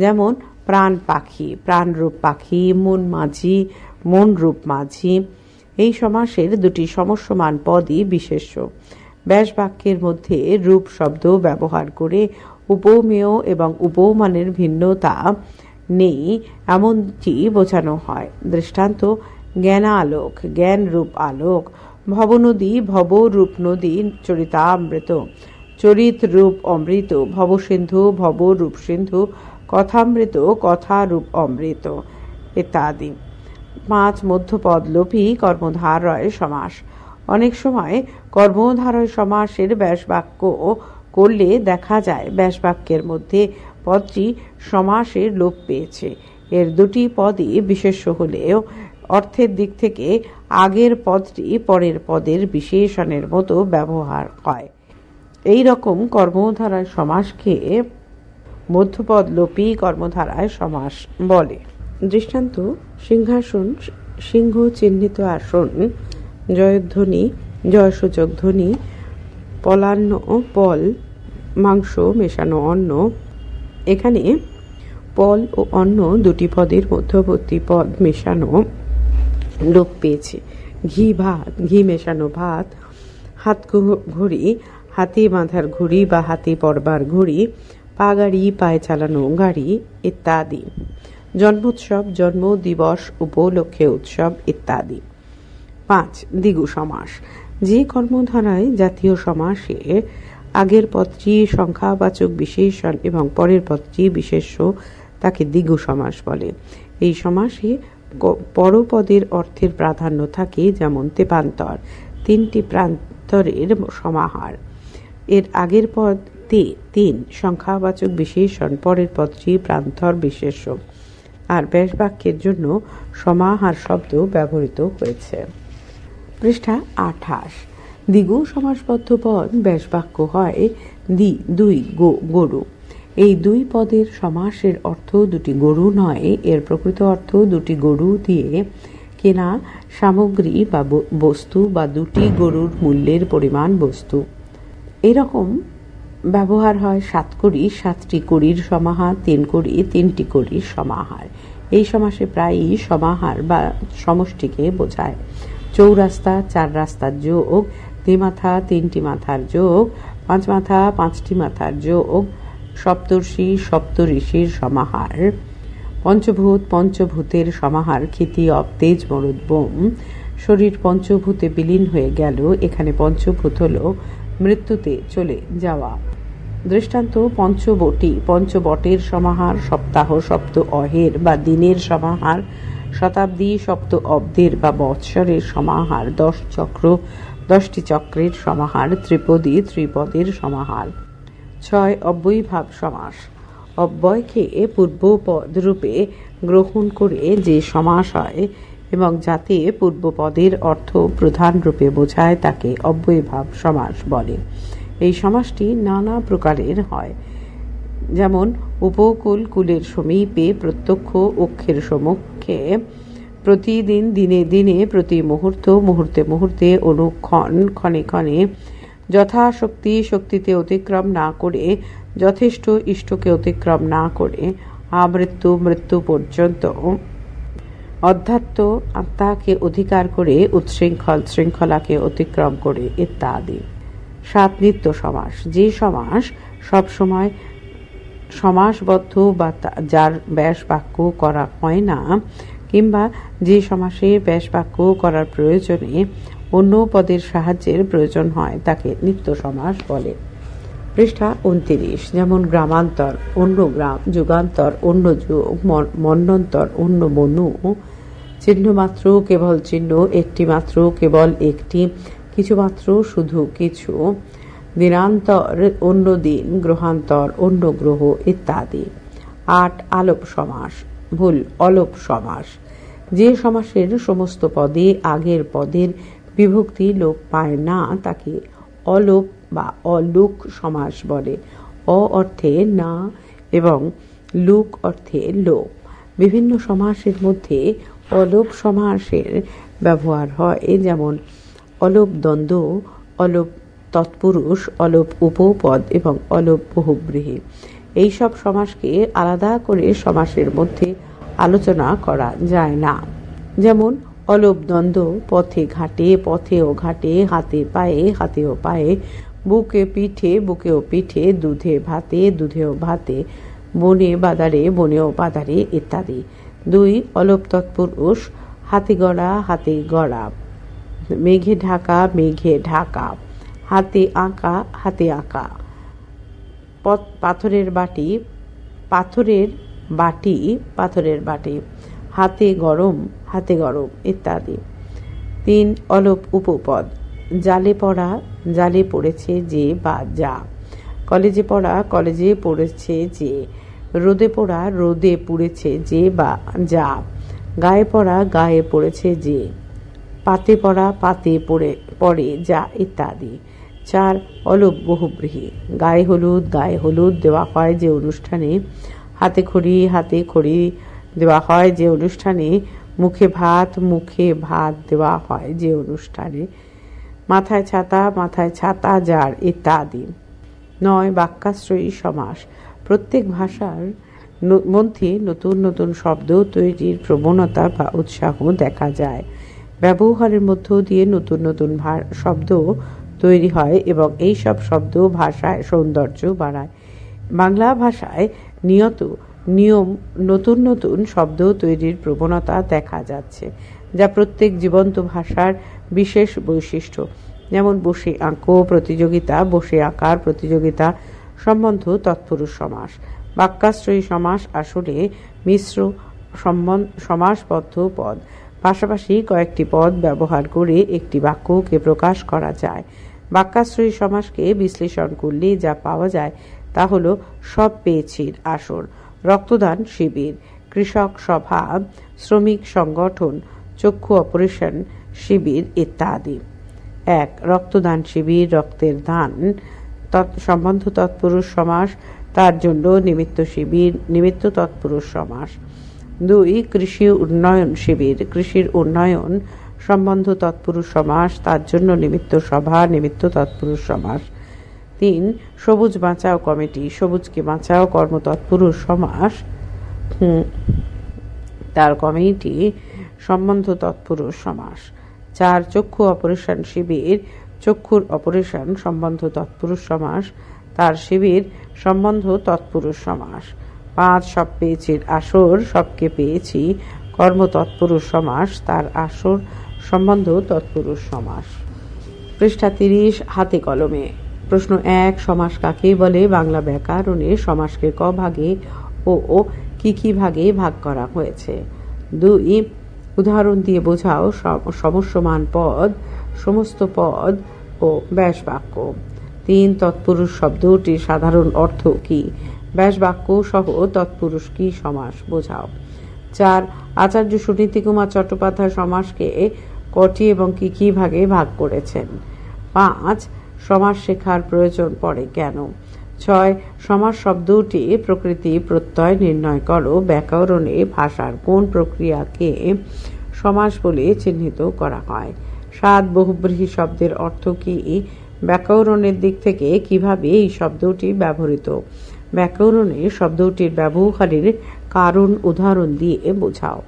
যেমন প্রাণ পাখি, প্রাণরূপ পাখি, মন মাঝি, মন রূপ মাঝি। এই সমাসের দুটি সমস্যমান পদই বিশেষ্য। ব্যাস বাক্যের মধ্যে রূপ শব্দ ব্যবহার করে উপমেয় এবং উপমানের ভিন্নতা নেই এমনটি বোঝানো হয়। দৃষ্টান্ত: জ্ঞানালোক, জ্ঞান রূপ আলোক, ভবনদী, ভবরূপ নদী, চরিতামৃত, চরিত রূপ অমৃত, ভবসিন্ধু, ভবরূপ সিন্ধু, কথামৃত, কথারূপ অমৃত ইত্যাদি। 5. মধ্যপদ লোপী কর্মধারয় সমাস। অনেক সময় কর্মধারয় সমাসের ব্যাসবাক্য করলে দেখা যায় ব্যাসবাক্যের মধ্যে পদটি সমাসের লোপ পেয়েছে। এর দুটি পদই বিশেষ্য হলেও অর্থের দিক থেকে আগের পদটি পরের পদের বিশেষণের মতো ব্যবহার হয়। এই রকম কর্মধারয় সমাসকে মধ্যপদ লোপী কর্মধারয় সমাস বলে। দৃষ্টান্ত: সিংহাসন, সিংহ চিহ্নিত আসন, জয়ধ্বনি, জয়সূচক ধ্বনি, পলান্ন, পল, মাংস মেশানো অন্ন। এখানে পল ও অন্ন দুটি পদের মধ্যবর্তী পদ মেশানো লোপ পেয়েছে। ঘি ভাত, ঘি মেশানো ভাত, হাত ঘড়ি, হাতে বাঁধার ঘড়ি বা হাতে পরবার ঘড়ি, পা গাড়ি, পায়ে চালানো গাড়ি ইত্যাদি। জন্মোৎসব, জন্ম দিবস উপলক্ষে উৎসব ইত্যাদি। 5. দ্বিগু সমাস। যে কর্মধারায় জাতীয় সমাসে আগের পদটি সংখ্যাবাচক বিশেষণ এবং পরের পদটি বিশেষ্য তাকে দ্বিগু সমাস বলে। এই সমাসে পরপদের অর্থের প্রাধান্য থাকে। যেমন তেপান্তর, তিনটি প্রান্তরের সমাহার। এর আগের পদ তিন সংখ্যাবাচক বিশেষণ, পরের পদটি প্রান্তর বিশেষ্য। আর ব্যাস বাক্যের জন্য সমাহার শব্দ ব্যবহৃত হয়েছে। পৃষ্ঠা 28। দ্বিগু সমাসবদ্ধ পদ ব্যাস বাক্য হয় দুই গরু। এই দুই পদের সমাসের অর্থ দুটি গরু নয়, এর প্রকৃত অর্থ দুটি গরু দিয়ে কেনা সামগ্রী বা বস্তু বা দুটি গরুর মূল্যের পরিমাণ বস্তু। এরকম ব্যবহার হয় 7 কড়ি 7টি কড়ির সমাহার, 3 কড়ি 3টি কড়ির সমাহার। এই সমাসে প্রায়ই সমাহার বা সমষ্টিকে বোঝায়। চৌরাস্তা 4 রাস্তার যোগ, দ্বিমাথা 3টি মাথার যোগ, 5 মাথা 5টি মাথার যোগ, সপ্তর্ষি সপ্তঋষির সমাহার। পঞ্চভূত পঞ্চভূতের সমাহার। ক্ষিতি অব তেজ মরুদ বোম। শরীর পঞ্চভূতে বিলীন হয়ে গেল। এখানে পঞ্চভূত হল মৃত্যুতে চলে যাওয়া। দৃষ্টান্ত পঞ্চবটি পঞ্চবটের সমাহার। সপ্তাহ সপ্ত অহের বা দিনের সমাহার। শতাব্দী সপ্ত অব্দের বা বৎসরের সমাহার। 10 চক্র 10টি চক্রের সমাহার। ত্রিপদী ত্রিপদের সমাহার। 6 অব্যয়ীভাব সমাস। অব্যয়কে পূর্বপদ রূপে গ্রহণ করে যে সমাস হয় এবং যাতে পূর্বপদের অর্থ প্রধান রূপে বোঝায় তাকে অব্যয়ীভাব সমাস বলে। এই সমাসটি নানা প্রকারের হয়, যেমন উপকূল কুলের সমীপে, প্রত্যক্ষ অক্ষের সম্মুখে, প্রতিদিন দিনে দিনে, প্রতি মুহূর্ত মুহূর্তে মুহূর্তে, অনুক্ষণ ক্ষণে ক্ষণে, যথাশক্তি শক্তিতে অতিক্রম না করে, যথেষ্ট ইষ্টকে অতিক্রম না করে, আমৃত্যু মৃত্যু পর্যন্ত, অধ্যাত্ম আত্মাকে অধিকার করে, উচ্ছৃঙ্খল শৃঙ্খলাকে অতিক্রম করে ইত্যাদি। 7 নিত্য সমাস। যে সমাস সবসময় সমাসবদ্ধ বা যার ব্যাস বাক্য করা হয় না, কিংবা যে সমাসে ব্যাস বাক্য করার প্রয়োজনে অন্য পদের সাহায্যের প্রয়োজন হয় তাকে নিত্য সমাস বলে। পৃষ্ঠা 29। যেমন গ্রামান্তর অন্য গ্রাম, যুগান্তর অন্য যুগ, মন্বন্তর অন্য মনু, চিহ্নমাত্র কেবল চিহ্ন, একটি মাত্র কেবল একটি, কিছু মাত্র শুধু কিছু, দিনান্তর অন্য দিন, গ্রহান্তর অন্য গ্রহ ইত্যাদি। 8 আলোপ সমাস। ভুল, অলোপ সমাস। যে সমাসের সমস্ত পদে আগের পদের বিভক্তি লোপ পায় না তাকে অলোপ বা অলুক সমাস বলে। অ অর্থে না এবং লুক অর্থে লোপ। বিভিন্ন সমাসের মধ্যে অলোপ সমাসের ব্যবহার হয়, যেমন অলোপ দ্বন্দ্ব, অলোপ তৎপুরুষ, অলোপ উপপদ এবং অলোপ বহুব্রীহি। এইসব সমাসকে আলাদা করে সমাসের মধ্যে আলোচনা করা যায় না। যেমন অলোপ দ্বন্দ্ব পথে ঘাটে, পথেও ঘাটে, হাতে পায়ে, হাতেও পায়ে, বুকে পিঠে, বুকেও পিঠে, দুধে ভাতে, দুধেও ভাতে, বনে বাদারে, বনেও বাদারে ইত্যাদি। 2 অলোপ তৎপুরুষ। হাতে গড়া, হাতে গড়া, মেঘে ঢাকা, মেঘে ঢাকা, হাতে আঁকা, হাতে আঁকা, পাথরের বাটি, পাথরের বাটি, পাথরের বাটি, হাতে গরম, হাতে গরম ইত্যাদি। 3 অলোপ উপপদ। জালে পড়া, জালে পড়েছে যে বা যা, কলেজে পড়া, কলেজে পড়েছে যে, রোদে পড়া, রোদে পুড়েছে যে বা যা, গায়ে পড়া, গায়ে পড়েছে যে, পাতে পড়া, পাতে পড়ে যা ইত্যাদি। 4 অলোপ বহুব্রীহি। গায়ে হলুদ, গায়ে হলুদ দেওয়া হয় যে অনুষ্ঠানে, হাতে খড়ি, হাতে খড়ি দেওয়া হয় যে অনুষ্ঠানে, মুখে ভাত, মুখে ভাত দেওয়া হয় যে অনুষ্ঠানে, মাথায় ছাতা, মাথায় ছাতা যার ইত্যাদি। 9 বাক্যাশ্রয়ী সমাস। প্রত্যেক ভাষার মধ্যে নতুন নতুন শব্দ তৈরির প্রবণতা বা উৎসাহ দেখা যায়। ব্যবহারের মধ্য দিয়ে নতুন নতুন শব্দ তৈরি হয় এবং এই সব শব্দ ভাষায় সৌন্দর্য বাড়ায়। বাংলা ভাষায় নিয়ম নতুন নতুন শব্দ তৈরির প্রবণতা দেখা যাচ্ছে, যা প্রত্যেক জীবন্ত ভাষার বিশেষ বৈশিষ্ট্য। যেমন বসে আঁকো প্রতিযোগিতা, বসে আঁকার প্রতিযোগিতা, সম্বন্ধ তৎপুরুষ সমাস। বাক্যাশ্রয়ী সমাস আসলে মিশ্র সমাসবদ্ধ পদ। পাশাপাশি কয়েকটি পদ ব্যবহার করে একটি বাক্যকে প্রকাশ করা যায়। বাক্যাশ্রয়ী সমাসকে বিশ্লেষণ করলে যা পাওয়া যায় তা হলো সব পেয়েছির আসর, রক্তদান শিবির, কৃষক সভা, শ্রমিক সংগঠন, চক্ষু অপারেশন শিবির ইত্যাদি। 1. রক্তদান শিবির, রক্তের দান সম্বন্ধ তৎপুরুষ সমাস, তার জন্য নিমিত্ত শিবির, নিমিত্ত তৎপুরুষ সমাস। 2. কৃষি উন্নয়ন শিবির, কৃষির উন্নয়ন সম্বন্ধ তৎপুরুষ সমাস, তার জন্য নিমিত্ত সভা, নিমিত্ত তৎপুরুষ সমাস। 3. সবুজ বাঁচাও কমিটি, সবুজকে বাঁচাও কর্ম তৎপুরুষ সমাস, তার কমিটি সম্বন্ধ তৎপুরুষ সমাস। 4. চক্ষু অপারেশন শিবির, চক্ষুর অপারেশন সম্বন্ধ তৎপুরুষ সমাস, তার শিবির সম্বন্ধ তৎপুরুষ সমাস। 5. সব পেয়েছির আসর, সবকে পেয়েছি কর্ম তৎপুরুষ সমাস, তার আসর সম্বন্ধ তৎপুরুষ সমাস। পৃষ্ঠা 30 হাতে কলমে। প্রশ্ন 1. সমাস কাকে বলে? বাংলা ব্যাকরণে সমাসকে ক ভাগে ও কি ভাগে ভাগ করা হয়েছে? 2. উদাহরণ দিয়ে বোঝাও সমস্যমান পদ, সমস্ত পদ ও ব্যাস বাক্য। 3. তৎপুরুষ শব্দটির সাধারণ অর্থ কি? ব্যাস বাক্য সহ তৎপুরুষ কি সমাস বোঝাও। 4. আচার্য সুনীতি কুমার চট্টোপাধ্যায় সমাসকে কটি এবং কি ভাগে ভাগ করেছেন? 5. সমাস শেখার প্রয়োজন পড়ে কেন? 6. সমাস শব্দটি প্রকৃতি প্রত্যয় নির্ণয় করো। ব্যাকরণে ভাষার কোন প্রক্রিয়াকে সমাস বলে চিহ্নিত করা হয়? 7. বহুব্রীহি শব্দের অর্থ কি? ব্যাকরণের দিক থেকে কিভাবে এই শব্দটি ব্যবহৃত? ব্যাকরণে শব্দটির ব্যবহারের কারণ উদাহরণ দিয়ে বোঝাও।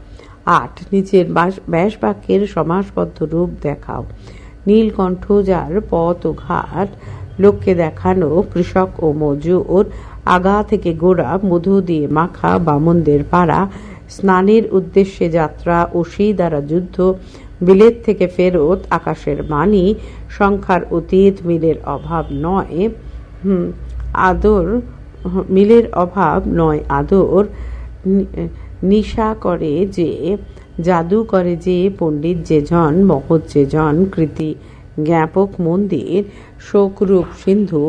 8. নিচের ব্যাস বাক্যের সমাসবদ্ধ রূপ দেখাও। নীলকণ্ঠ যার পথ ও ঘাট, লোককে দেখানো কৃষক ও মজুর, আগা থেকে গোড়া, মধু দিয়ে মাখা বামনদের পাড়া, স্নানের উদ্দেশ্যে যাত্রা, অসি দ্বারা যুদ্ধ, বিলেত থেকে ফেরত, আকাশের বাণী, সংখ্যার অতীত, মিলের অভাব নয় আদর, নিশা করে যে, জাদু করে যে, পণ্ডিত যে জন, মহৎ যে জন, কৃতি জ্ঞাপক মন্দির, শোকরূপ সিন্ধু,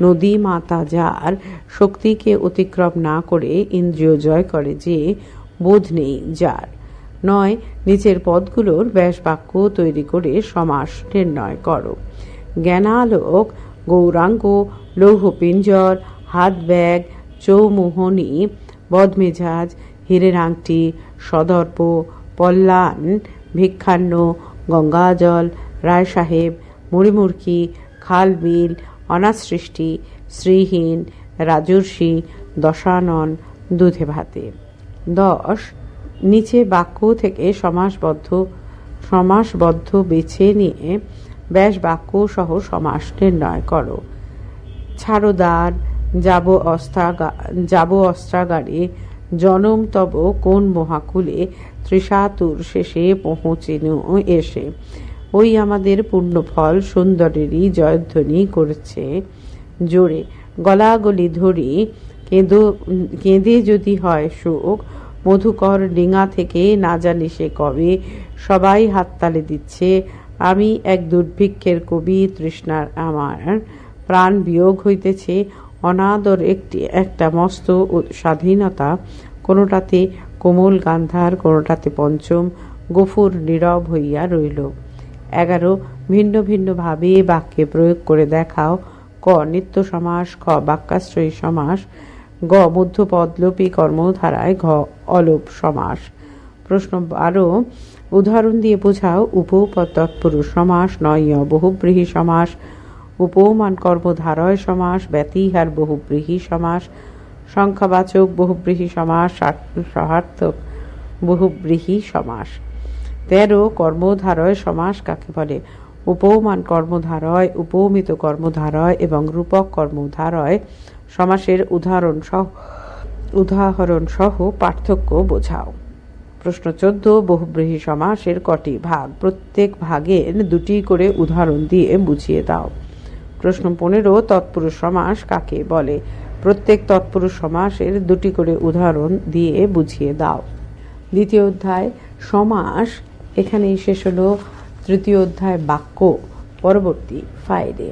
নদী মাতা যার, শক্তিকে অতিক্রম না করে ইন্দ্রিয় জয় করে যে, বোধ নেই যার। 9. নিচের পদগুলোর ব্যাস বাক্য তৈরি করে সমাস নির্ণয় করো। জ্ঞানালোক, গৌরাঙ্গ, লৌহপিঞ্জর, হাত ব্যাগ, চৌমোহনী, বদমেজাজ, হীরের আংটি, সদর্প, পল্লান, ভিক্ষান্ন, গঙ্গাজল, রায় সাহেব, মুড়িমুড়কি, খাল বিল, অনাথ সৃষ্টি, শ্রীহীন, রাজর্ষি, দশানন, দুধে ভাতে। 10. নিচে বাক্য থেকে সমাসবদ্ধ বেছে নিয়ে ব্যাস বাক্য সহ সমাস নির্ণয় করো। ছাড়োদার, যাব অস্ত্রাগারে, জনম তব কোন মহাকুলে, তৃষাতুর শেষে পৌঁছিনু এসে, ওই আমাদের পুণ্যফল সুন্দরেরই জয়ধ্বনি করছে জোরে, গলাগলি ধরি, কেঁদে যদি হয় শোক, মধুকর ডিঙা থেকে না জানি সে কবে, সবাই হাততালি দিচ্ছে, আমি এক দুর্ভিক্ষের কবি, তৃষ্ণার আমার প্রাণ বিয়োগ হইতেছে, অনাদর একটা মস্ত স্বাধীনতা, কোনোটাতে কোমল গান্ধার, কোনোটাতে পঞ্চম, গফুর নীরব হইয়া রইল। 11. ভিন্ন ভিন্ন ভাবে বাক্যে প্রয়োগ করে দেখাও। ক. নিত্য সমাস, খ. বাক্যাশ্রয়ী সমাস, গ. মধ্যপদলোপী কর্মধারায়, ঘ. অলোপ সমাস। প্রশ্ন 12. উদাহরণ দিয়ে বোঝাও উপপদ তৎপুরুষ সমাস, নয় বহুব্রীহি সমাস, উপমান কর্মধারয় সমাস, ব্যতিহার বহুব্রীহি সমাস, সংখ্যাবাচক বহুব্রীহি সমাস, সহার্থক বহুব্রীহি সমাস। 13. কর্মধারয় সমাস কাকে বলে? উপমান কর্মধারয়, উপমিত কর্মধারয় এবং রূপক কর্মধারয় সমাসের উদাহরণ সহ পার্থক্য বোঝাও। প্রশ্ন 14. বহুব্রীহি সমাসের কটি ভাগ? প্রত্যেক ভাগের দুটি করে উদাহরণ দিয়ে বুঝিয়ে দাও। প্রশ্ন 15. তৎপুরুষ সমাস কাকে বলে? প্রত্যেক তৎপুরুষ সমাসের দুটি করে উদাহরণ দিয়ে বুঝিয়ে দাও। দ্বিতীয় অধ্যায় সমাস এখানেই শেষ হলো। তৃতীয় অধ্যায় বাক্য পরবর্তী ফাইলে।